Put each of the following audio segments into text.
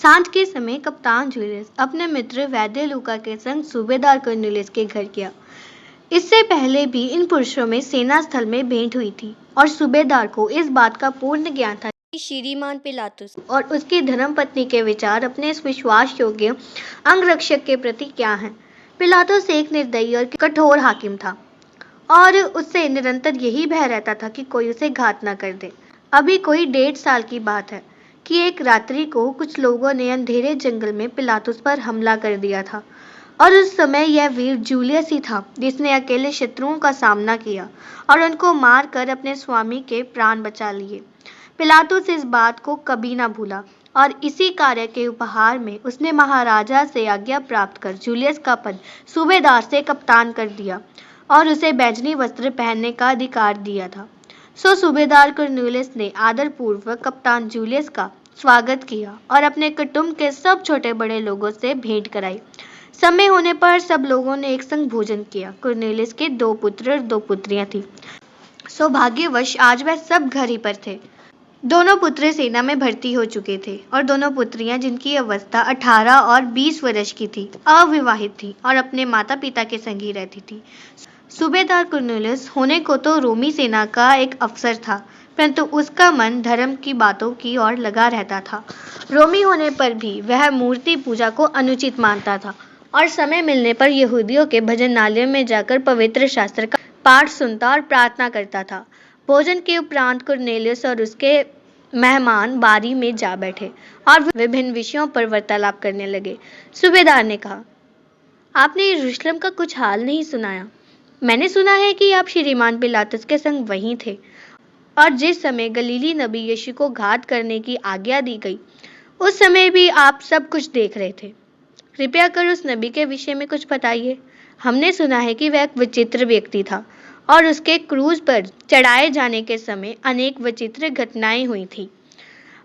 सांझ के समय कप्तान जूलियस अपने मित्र वैद्य लूका के संग सूबेदार कर्नेलियस के घर गया। इससे पहले भी इन पुरुषों में सेना स्थल में भेंट हुई थी और सूबेदार को इस बात का पूर्ण ज्ञान था कि श्रीमान पिलातुस और उसकी धर्मपत्नी के विचार अपने इस विश्वास योग्य अंगरक्षक के प्रति क्या हैं। पिलातुस एक निर्दयी और कठोर हाकिम था और उससे निरंतर यही भय रहता था कि कोई उसे घात न कर दे। अभी कोई 1.5 साल की बात है कि एक रात्रि को कुछ लोगों ने अंधेरे जंगल में पिलातुस पर हमला कर दिया था और उस समय यह वीर जूलियस ही था जिसने अकेले शत्रुओं का सामना किया और उनको मारकर अपने स्वामी के प्राण बचा लिए। पिलातुस इस बात को कभी ना भूला और इसी कार्य के उपहार में उसने महाराजा से आज्ञा प्राप्त कर जूलियस का पद सूबेदार से कप्तान कर दिया और उसे बैंजनी वस्त्र पहनने का अधिकार दिया था। सो सूबेदार कर्नेलियस ने आदरपूर्वक कप्तान जूलियस का स्वागत किया और अपने कुटुंब के सब छोटे बड़े लोगों से भेंट कराई। समय होने पर सब लोगों ने एक संग भोजन किया। कर्नेलियस के 2 पुत्र और 2 पुत्रियां थी। सौभाग्यवश आज वह सब घर ही पर थे। दोनों पुत्र सेना में भर्ती हो चुके थे और दोनों पुत्रियां जिनकी अवस्था 18 और 20 वर्ष की थी अविवाहित थी और अपने माता पिता के संग ही रहती थी। सूबेदार कर्नेलियस होने को तो रोमी सेना का एक अफसर था, परंतु उसका मन धर्म की बातों की ओर लगा रहता था। रोमी होने पर भी वह मूर्ति पूजा को अनुचित मानता था और समय मिलने पर यहूदियों के भजनालय में जाकर पवित्र शास्त्र का पाठ सुनता और प्रार्थना करता था। भोजन के उपरांत कर्नेलियस और उसके मेहमान बारी में जा बैठे और विभिन्न विषयों पर वार्तालाप करने लगे। सूबेदार ने कहा, आपने यरूशलेम का कुछ हाल नहीं सुनाया। मैंने सुना है कि आप श्रीमान पिलातुस के संग वहीं थे और जिस समय गलीली नबी यीशु को घात करने की आज्ञा दी गई उस समय भी आप सब कुछ देख रहे थे। कृपया कर उस नबी के विषय में कुछ बताइए। हमने सुना है कि वह एक विचित्र व्यक्ति था और उसके क्रूज पर चढ़ाए जाने के समय अनेक विचित्र घटनाएं हुई थी।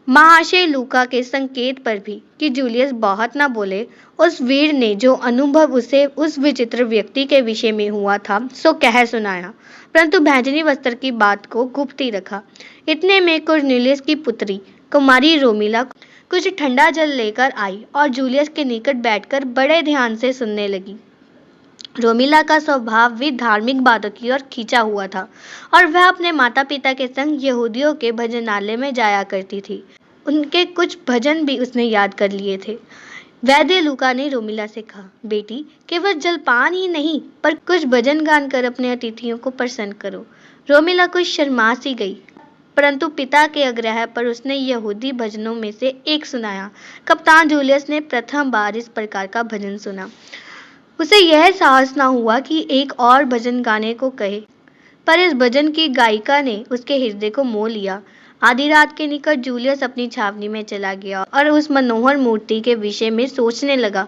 महाशय लूका के संकेत पर भी कि जूलियस बहुत न बोले, उस वीर ने जो अनुभव उसे उस विचित्र व्यक्ति के विषय में हुआ था सो कह सुनाया, परंतु बैंजनी वस्त्र की बात को गुप्त ही रखा। इतने में कर्नेलियस की पुत्री कुमारी रोमिला कुछ ठंडा जल लेकर आई और जूलियस के निकट बैठकर बड़े ध्यान से सुनने लगी। रोमिला का स्वभाव भी धार्मिक बातों की ओर खींचा हुआ था और वह अपने माता पिता के संग यहूदियों के भजनालय में जाया करती थी। उनके कुछ भजन भी उसने याद कर लिए थे। वैद्य लूका ने रोमिला से कहा, बेटी, केवल जलपान ही नहीं पर कुछ भजन गान कर अपने अतिथियों को प्रसन्न करो। रोमिला कुछ शर्मा सी गई, परंतु पिता के आग्रह पर उसने यहूदी भजनों में से एक सुनाया। कप्तान जूलियस ने प्रथम बार इस प्रकार का भजन सुना। उसे यह साहस न हुआ कि एक और भजन गाने को कहे, पर इस भजन की गायिका ने उसके हृदय को मोह लिया। आधी रात के निकट जूलियस अपनी छावनी में चला गया और उस मनोहर मूर्ति के विषय में सोचने लगा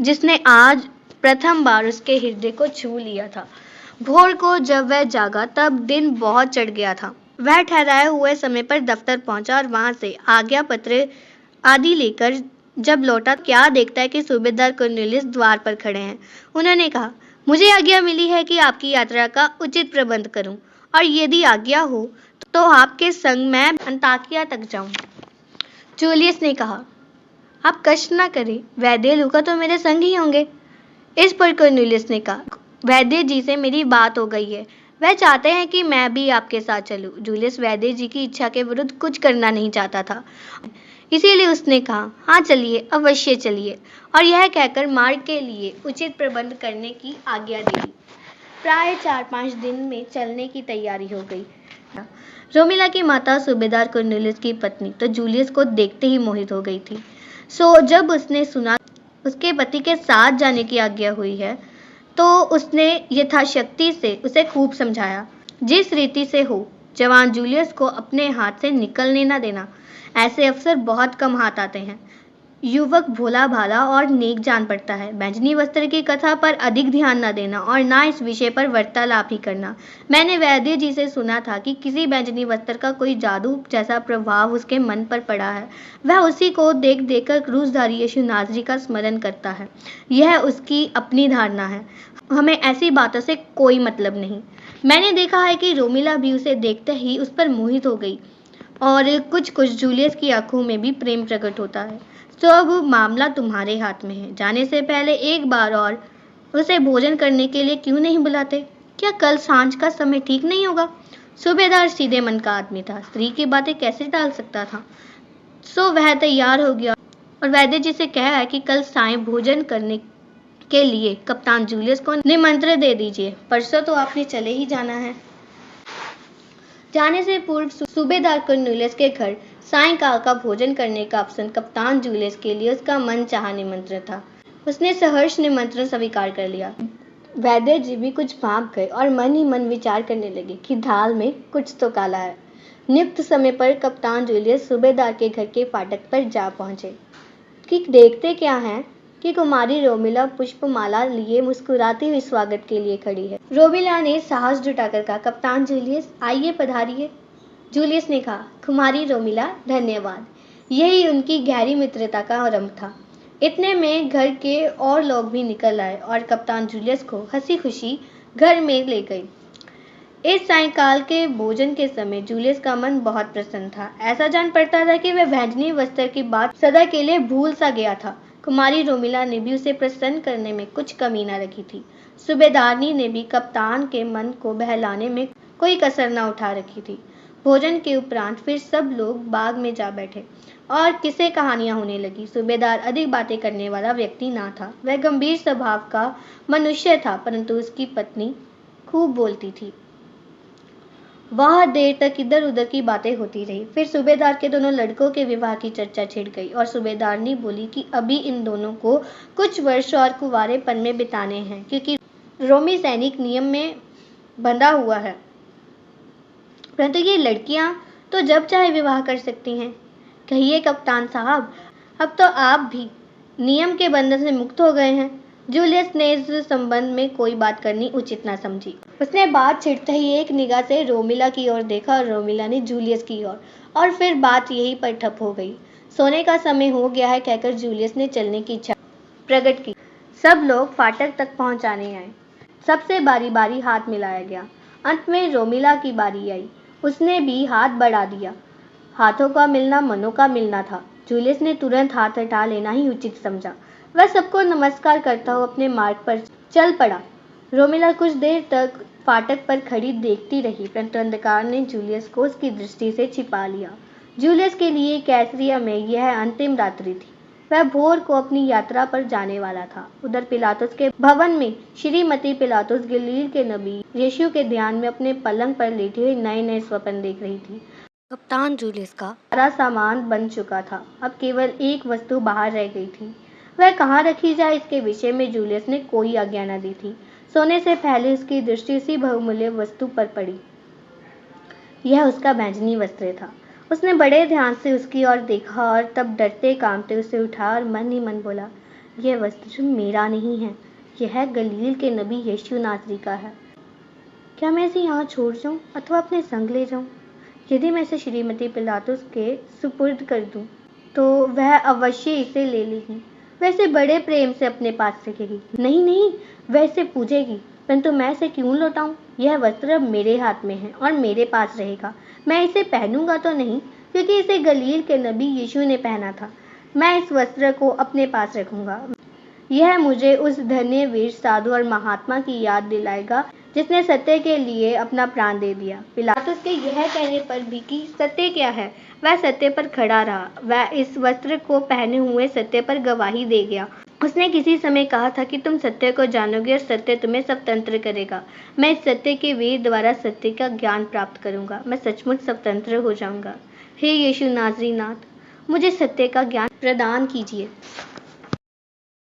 जिसने आज प्रथम बार उसके हृदय को छू लिया था। भोर को जब वह जागा तब दिन बहुत चढ़ गया था। वह ठहराए हुए समय पर दफ्तर पहुंचा और वहां से आज्ञा पत्र आदि लेकर जब लौटा क्या देखता है कि सूबेदार कर्नेलियस द्वार पर खड़े हैं। उन्होंने कहा, मुझे आज्ञा मिली है कि आपकी यात्रा का उचित प्रबंध करूं और यदि आज्ञा हो तो आपके संग मैं अंताकिया तक जाऊं। जूलियस ने कहा, आप कष्ट न करें, वैद्य लूका तो मेरे संग ही होंगे। इस पर कर्नेलियस ने कहा, वैद्य जी से मेरी बात हो गई है, वह चाहते हैं कि मैं भी आपके साथ चलूं। जूलियस वैद्य जी की इच्छा के विरुद्ध कुछ करना नहीं चाहता था, इसीलिए उसने कहा, हाँ चलिए, अवश्य चलिए, और यह कहकर मार्ग के लिए उचित प्रबंध करने की आज्ञा दे दी। प्राय 4-5 दिन में चलने की तैयारी हो गई। रोमिला की माता सूबेदार कर्नेलियस की पत्नी तो जूलियस को देखते ही मोहित हो गई थी। सो जब उसने सुना उसके पति के साथ जाने की आज्ञा हुई है तो उसने यथाशक्ति से उसे खूब समझाया। जिस रीति से हो, जवान जूलियस को अपने हाथ से निकलने न देना। ऐसे अवसर बहुत कम हाथ आते हैं। युवक भोला भाला और नेक जान पड़ता है। बैंजनी वस्त्र की कथा पर अधिक ध्यान न देना और ना इस विषय पर वार्तालाप ही करना। मैंने वैद्य जी से सुना था कि किसी बैंजनी वस्त्र का कोई जादू जैसा प्रभाव उसके मन पर पड़ा है। वह उसी को देख देखकर क्रूसधारी यीशु नासरी का स्मरण करता है। यह उसकी अपनी धारणा है। हमें ऐसी बातों से कोई मतलब नहीं। मैंने देखा है कि रोमिला भी उसे देखते ही उस पर मोहित हो गई और कुछ कुछ जूलियस की आंखों में भी प्रेम प्रकट होता है। तो अब मामला तुम्हारे हाथ में है। जाने से पहले एक बार और उसे भोजन करने के लिए क्यों नहीं बुलाते? क्या कल सांझ का समय ठीक नहीं होगा? सूबेदार सीधे मन का आदमी था, स्त्री की बातें कैसे टाल सकता था। सो वह तैयार हो गया और वैद्य जी से कहा कि कल सायं भोजन करने के लिए कप्तान जूलियस को निमंत्रण दे दीजिए। परसों तो आपने चले ही जाना है। जाने से पूर्व सूबेदार कर्नूलियस के घर सायंकाल का भोजन करने का अवसर कप्तान जूलियस के लिए उसका मनचाहा निमंत्रण था। उसने सहर्ष निमंत्रण स्वीकार कर लिया। वैद्य जी भी कुछ भाप गए और मन ही मन विचार करने लगे कि दाल में कुछ तो काला है। नियुक्त समय पर कप्तान जूलियस सूबेदार के घर के फाटक पर जा पहुंचे कि देखते क्या है कि कुमारी रोमिला पुष्पमाला लिए मुस्कुराती हुई स्वागत के लिए खड़ी है। रोमिला ने साहस जुटाकर कहा, कप्तान जूलियस आइए पधारिए। जूलियस ने कहा, कुमारी रोमिला धन्यवाद। यही उनकी गहरी मित्रता का आरंभ था। इतने में घर के और लोग भी निकल आए और कप्तान जूलियस को हंसी खुशी घर में ले गई। इस सायंकाल के भोजन के समय जूलियस का मन बहुत प्रसन्न था। ऐसा जान पड़ता था कि वह बैंगनी वस्त्र की बात सदा के लिए भूल सा गया था। कुमारी रोमिला ने भी उसे प्रसन्न करने में कुछ कमी न रखी थी। सूबेदारनी ने भी कप्तान के मन को बहलाने में कोई कसर न उठा रखी थी। भोजन के उपरांत फिर सब लोग बाग में जा बैठे और किस्से कहानियां होने लगी। सूबेदार अधिक बातें करने वाला व्यक्ति ना था। वह गंभीर स्वभाव का मनुष्य था, परंतु उसकी पत्नी खूब बोलती थी। वह देर तक इधर उधर की बातें होती रही। फिर सूबेदार के दोनों लड़कों के विवाह की चर्चा छिड़ गई और सूबेदारनी बोली कि अभी इन दोनों को कुछ वर्ष और कुंवारेपन में बिताने हैं, क्योंकि रोमी सैनिक नियम में बंधा हुआ है। परंतु ये लड़कियां तो जब चाहे विवाह कर सकती हैं। कहिए कप्तान साहब, अब तो आप भी नियम के बंधन से मुक्त हो गए हैं। जूलियस ने इस संबंध में कोई बात करनी उचित न समझी। उसने बात छिड़ते ही एक निगाह से रोमिला की ओर देखा और रोमिला ने जूलियस की ओर, और फिर बात यहीं पर ठप हो गई। सोने का समय हो गया है कहकर जूलियस ने चलने की इच्छा प्रकट की। सब लोग फाटक तक पहुंचाने आए। सबसे बारी बारी हाथ मिलाया गया। अंत में रोमिला की बारी आई। उसने भी हाथ बढ़ा दिया। हाथों का मिलना मनों का मिलना था। जूलियस ने तुरंत हाथ हटा लेना ही उचित समझा। वह सबको नमस्कार करता हुआ अपने मार्ग पर चल पड़ा। रोमिला कुछ देर तक फाटक पर खड़ी देखती रही, परंतु अंधकार ने जूलियस को उसकी दृष्टि से छिपा लिया। जूलियस के लिए कैसरिया में यह अंतिम रात्रि थी। वह भोर को अपनी यात्रा पर जाने वाला था। उधर पिलातुस के भवन में श्रीमती पिलातुस गलील के नबी यीशु के ध्यान में अपने पलंग पर लेटी हुई नए नए स्वप्न देख रही थी। कप्तान जूलियस का सारा सामान बन चुका था। अब केवल एक वस्तु बाहर रह गई थी। वह कहाँ रखी जाए, इसके विषय में जूलियस ने कोई आज्ञा न दी थी। सोने से पहले उसकी दृष्टि उसी बहुमूल्य वस्तु पर पड़ी। यह उसका बैंगनी वस्त्र था। उसने बड़े ध्यान से उसकी ओर देखा और तब डरते कांपते उसे उठा और मन ही मन बोला, यह वस्त्र मेरा नहीं है, यह गलील के नबी यीशु नासरी का है। क्या मैं इसे यहाँ छोड़ जाऊँ अथवा अपने संग ले जाऊँ? यदि मैं इसे श्रीमती पिलातुस के सुपुर्द कर दूँ तो वह अवश्य इसे ले लेगी। वैसे बड़े प्रेम से अपने पास रखेगी। नहीं नहीं, वह इसे पूजेगी, परंतु मैं इसे क्यों लौटाऊं? यह वस्त्र अब मेरे हाथ में है और मेरे पास रहेगा। मैं इसे पहनूंगा तो नहीं, क्योंकि इसे गलील के नबी यीशु ने पहना था। मैं इस वस्त्र को अपने पास रखूंगा। यह मुझे उस धन्य वीर साधु और महात्मा की याद दिलाएगा जिसने सत्य के लिए अपना प्राण दे दिया। पिलातुस के यह कहने पर भी कि सत्य क्या है, वह सत्य पर खड़ा रहा। वह इस वस्त्र को पहने हुए सत्य पर गवाही दे गया। उसने किसी समय कहा था कि तुम सत्य को जानोगे और सत्य तुम्हें स्वतंत्र करेगा। मैं इस सत्य के वीर द्वारा सत्य का ज्ञान प्राप्त करूंगा। मैं सचमुच स्वतंत्र हो जाऊंगा। हे यीशु नासरी नाथ, मुझे सत्य का ज्ञान प्रदान कीजिए।